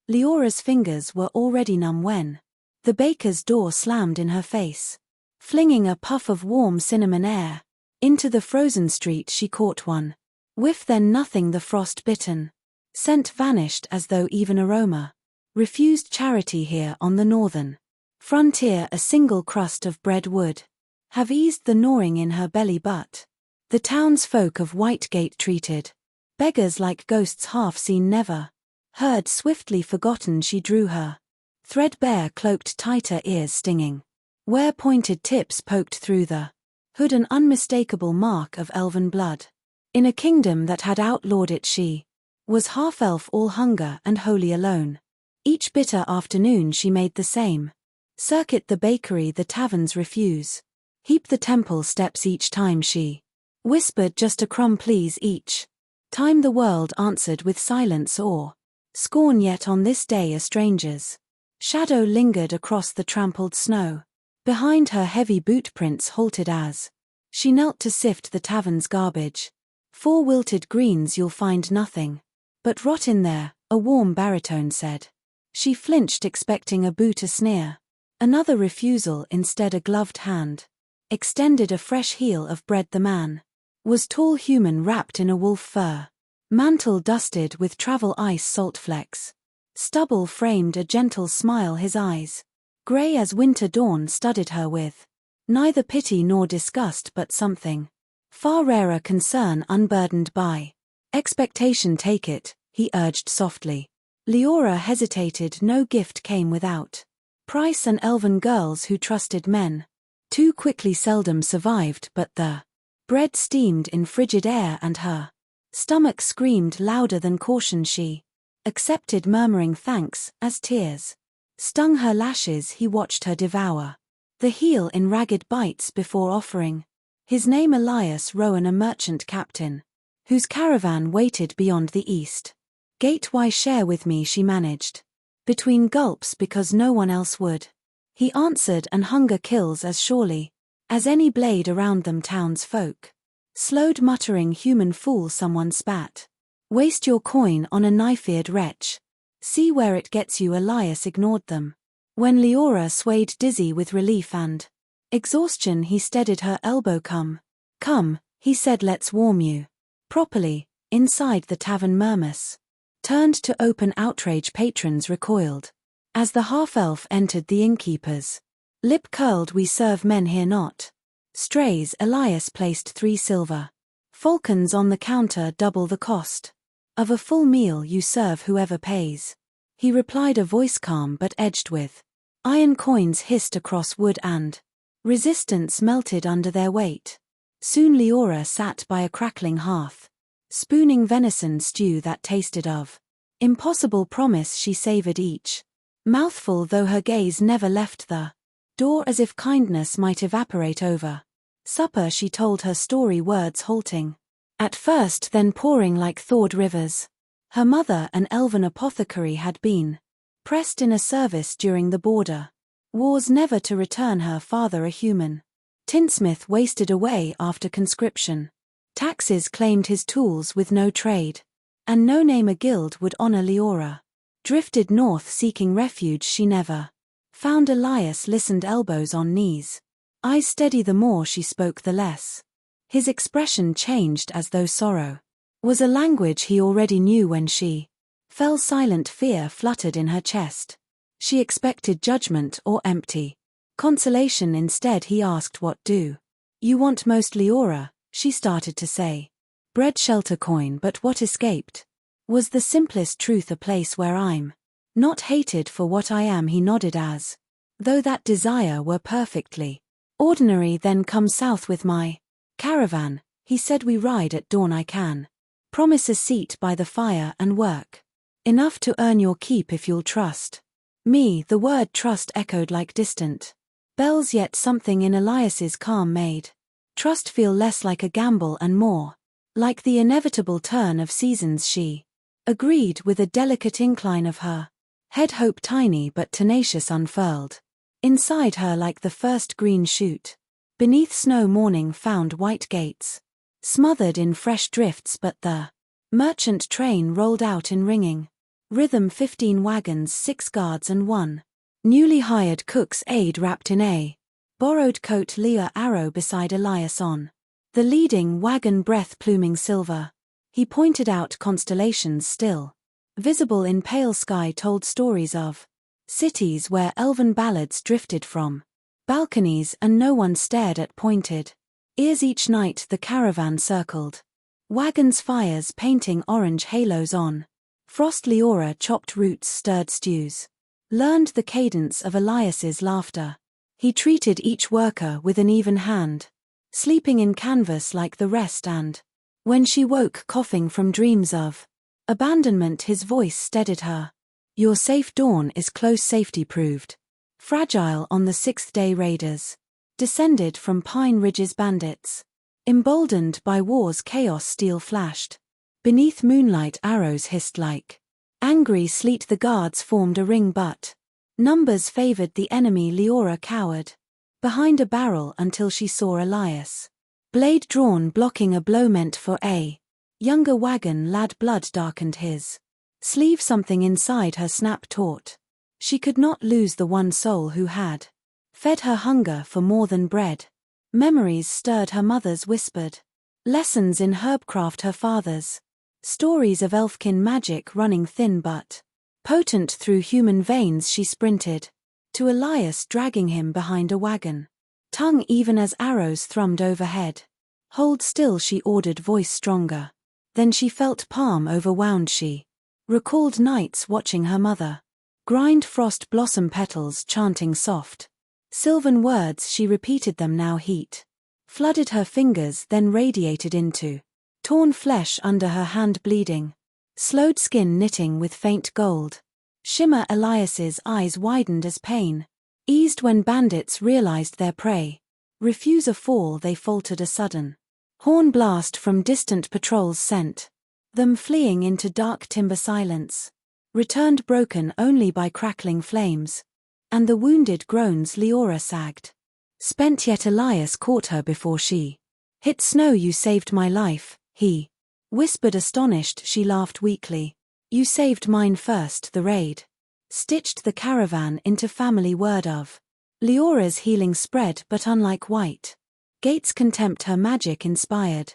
Leora's fingers were already numb when the baker's door slammed in her face, flinging a puff of warm cinnamon air into the frozen street. She caught one whiff, then nothing. The frost-bitten scent vanished as though even aroma refused charity here on the northern frontier. A single crust of bread would have eased the gnawing in her belly, but the townsfolk of Whitegate treated beggars like ghosts, half seen, never heard, swiftly forgotten. She drew her threadbare, cloaked tighter, ears stinging where pointed tips poked through the hood, an unmistakable mark of elven blood. In a kingdom that had outlawed it, she was half-elf, all hunger and wholly alone. Each bitter afternoon she made the same circuit, the bakery, the taverns, refuse heap the temple steps. Each time she whispered, just a crumb please. Each time the world answered with silence or scorn. Yet on this day a stranger's shadow lingered across the trampled snow. Behind her heavy bootprints halted as she knelt to sift the tavern's garbage. 4 wilted greens, you'll find nothing but rot in there, a warm baritone said. She flinched, expecting a boo to sneer. Another refusal instead, a gloved hand extended a fresh heel of bread. The man was tall, human, wrapped in a wolf fur mantle dusted with travel ice. Salt flecks stubble framed a gentle smile. His eyes, grey as winter dawn, studied her with neither pity nor disgust, but something far rarer, concern unburdened by expectation. Take it, he urged softly. Leora hesitated. No gift came without price, and elven girls who trusted men too quickly seldom survived. But the bread steamed in frigid air, and her stomach screamed louder than caution. She accepted, murmuring thanks, as tears stung her lashes. He watched her devour the heel in ragged bites before offering his name. Elias Rowan, a merchant captain whose caravan waited beyond the east gate. Why share with me, she managed between gulps. Because no one else would, he answered, and hunger kills as surely as any blade around them. Townsfolk slowed, muttering, human fool. Someone spat, waste your coin on a knife-eared wretch. See where it gets you. Elias ignored them. When Leora swayed dizzy with relief and exhaustion, he steadied her elbow. Come, he said, let's warm you properly. Inside the tavern, murmurs turned to open. Outrage patrons recoiled as the half-elf entered. The innkeeper's lip curled. We serve men here, not strays. Elias placed 3 silver falcons on the counter, double the cost of a full meal. You serve whoever pays, he replied, a voice calm but edged with iron. Coins hissed across wood, and resistance melted under their weight. Soon Leora sat by a crackling hearth, spooning venison stew that tasted of impossible promise. She savored each mouthful, though her gaze never left the door, as if kindness might evaporate over supper. She told her story, words halting at first, then pouring like thawed rivers. Her mother, an elven apothecary, had been pressed in a service during the border wars, never to return. Her father, a human tinsmith, wasted away after conscription. Taxes claimed his tools with no trade, and no name a guild would honor. Leora drifted north, seeking refuge. She never found. Elias listened, elbows on knees, eyes steady. The more she spoke, the less his expression changed, as though sorrow was a language he already knew. When she fell silent, fear fluttered in her chest. She expected judgment or empty consolation. Instead he asked, what do you want most? Leora, she started to say, bread, shelter, coin, but what escaped was the simplest truth, a place where I'm not hated for what I am. He nodded, as though that desire were perfectly ordinary. Then come south with my caravan, he said. We ride at dawn. I can promise a seat by the fire and work enough to earn your keep if you'll trust me. The word trust echoed like distant bells, yet something in Elias's calm made trust feel less like a gamble and more like the inevitable turn of seasons. She agreed with a delicate incline of her head, hope tiny but tenacious unfurled inside her like the first green shoot beneath snow. Morning found white gates smothered in fresh drifts, but the merchant train rolled out in ringing Rhythm 15 wagons 6 guards and 1 newly hired cook's aide wrapped in a borrowed coat Leah arrow beside Elias on the leading wagon breath pluming silver. He pointed out constellations still visible in pale sky told stories of cities where elven ballads drifted from balconies and no one stared at pointed ears each night the caravan circled. Wagons fires painting orange halos on frost Leora chopped roots stirred stews. Learned the cadence of Elias's laughter. He treated each worker with an even hand. Sleeping in canvas like the rest and when she woke coughing from dreams of abandonment his voice steadied her. Your safe dawn is close safety proved. Fragile on the 6th day raiders. Descended from Pine Ridge's bandits. Emboldened by war's chaos steel flashed. Beneath moonlight arrows hissed like angry sleet the guards formed a ring but numbers favored the enemy Leora cowered behind a barrel until she saw Elias. Blade drawn blocking a blow meant for a younger wagon lad blood darkened his sleeve something inside her snap taut. She could not lose the one soul who had fed her hunger for more than bread. Memories stirred her mother's whispered lessons in herbcraft her father's. Stories of elfkin magic running thin but potent through human veins she sprinted to Elias dragging him behind a wagon. Tongue even as arrows thrummed overhead. Hold still she ordered voice stronger. Then she felt palm overwound she recalled nights watching her mother grind frost blossom petals chanting soft sylvan words she repeated them now heat flooded her fingers then radiated into torn flesh under her hand bleeding. Slowed skin knitting with faint gold. Shimmer Elias's eyes widened as pain eased when bandits realized their prey. Refuse a fall they faltered a sudden horn blast from distant patrols sent them fleeing into dark timber silence. Returned broken only by crackling flames. And the wounded groans Leora sagged. Spent yet Elias caught her before she hit snow. You saved my life. He whispered astonished she laughed weakly. You saved mine first the raid. Stitched the caravan into family word of Leora's healing spread but unlike white Gates contempt her magic inspired.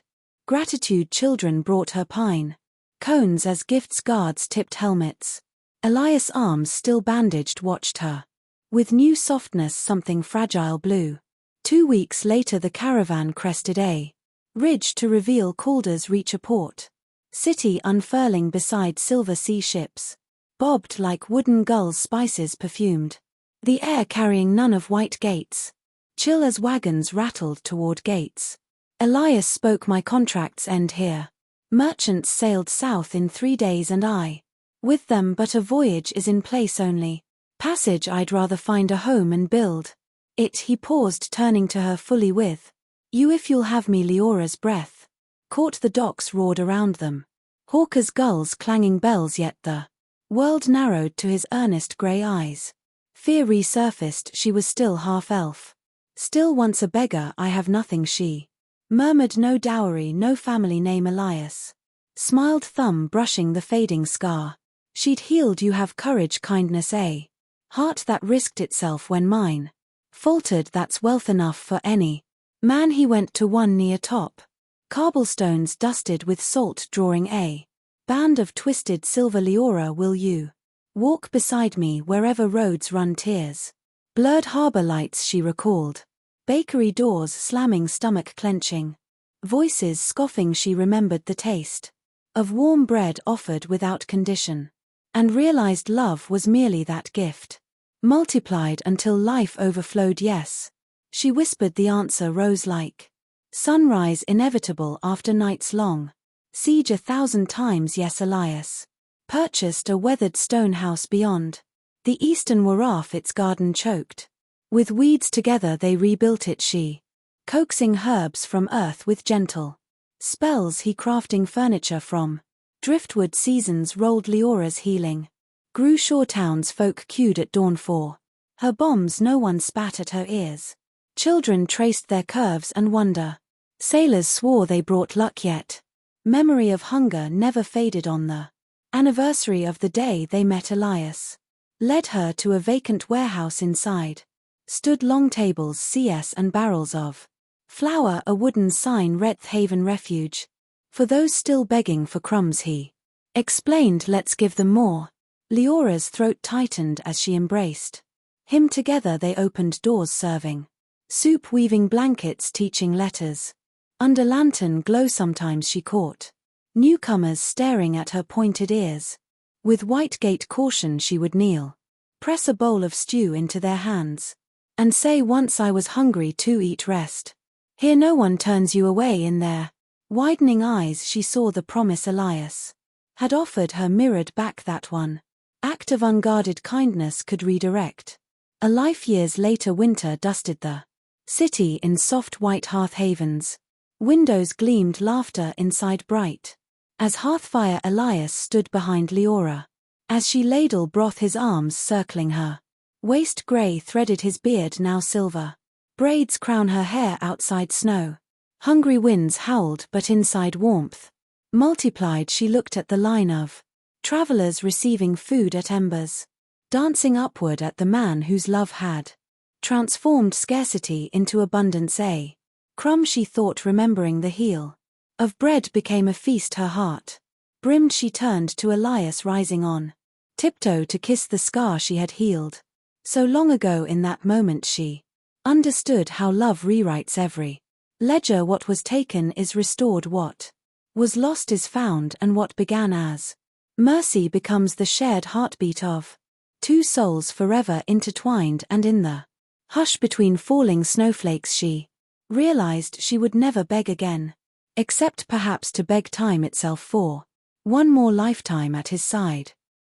Gratitude children brought her pine cones as gifts guards tipped helmets. Elias arms still bandaged watched her. With new softness something fragile blew. 2 weeks later the caravan crested a ridge to reveal Calder's reach a port. City unfurling beside silver sea ships. Bobbed like wooden gulls spices perfumed. The air carrying none of white gates. Chill as wagons rattled toward gates. Elias spoke my contracts end here. Merchants sailed south in 3 days and I with them but a voyage is in place only. Passage I'd rather find a home and build it. He paused turning to her fully with you if you'll have me. Leora's breath caught the docks roared around them. Hawker's gulls clanging bells yet the world narrowed to his earnest grey eyes. Fear resurfaced she was still half elf. Still once a beggar I have nothing she murmured no dowry no family name. Elias smiled thumb brushing the fading scar. She'd healed you have courage kindness a heart that risked itself when mine faltered that's wealth enough for any man. He went to one near top. Cobblestones dusted with salt drawing a band of twisted silver. Leora will you walk beside me wherever roads run tears. Blurred harbor lights she recalled. Bakery doors slamming stomach clenching. Voices scoffing she remembered the taste of warm bread offered without condition. And realized love was merely that gift. Multiplied until life overflowed yes. She whispered the answer rose like sunrise inevitable after nights long. Siege 1,000 times yes. Elias purchased a weathered stone house beyond the eastern Waraf its garden choked. With weeds together they rebuilt it she coaxing herbs from earth with gentle spells. He crafting furniture from driftwood seasons rolled. Leora's healing grew shore towns folk queued at dawn for her bombs. No one spat at her ears. Children traced their curves and wonder. Sailors swore they brought luck yet. Memory of hunger never faded on the Anniversary of the day they met. Elias led her to a vacant warehouse inside. Stood long tables, CS and barrels of flour. A wooden sign read Haven Refuge. For those still begging for crumbs, he explained, let's give them more. Leora's throat tightened as she embraced him. Together they opened doors, serving soup, weaving blankets, teaching letters. Under lantern glow sometimes she caught newcomers staring at her pointed ears. With white gate caution she would kneel, press a bowl of stew into their hands, and say, once I was hungry to eat rest. Here no one turns you away. In their widening eyes she saw the promise Elias had offered her mirrored back. That one act of unguarded kindness could redirect a life. Years later winter dusted the city in soft white hearth havens. Windows gleamed, laughter inside bright as hearthfire. Elias stood behind Leora as she ladle broth, his arms circling her waist. Grey threaded his beard, now silver braids crown her hair. Outside snow hungry winds howled, but inside warmth multiplied. She looked at the line of travelers receiving food at embers, dancing upward at the man whose love had transformed scarcity into abundance. A crumb, she thought, remembering the heel of bread, became a feast. Her heart brimmed. She turned to Elias, rising on tiptoe to kiss the scar she had healed so long ago. In that moment she understood how love rewrites every ledger. What was taken is restored, what was lost is found, and what began as mercy becomes the shared heartbeat of two souls forever intertwined. And in the hush between falling snowflakes she realized she would never beg again, except perhaps to beg time itself for one more lifetime at his side.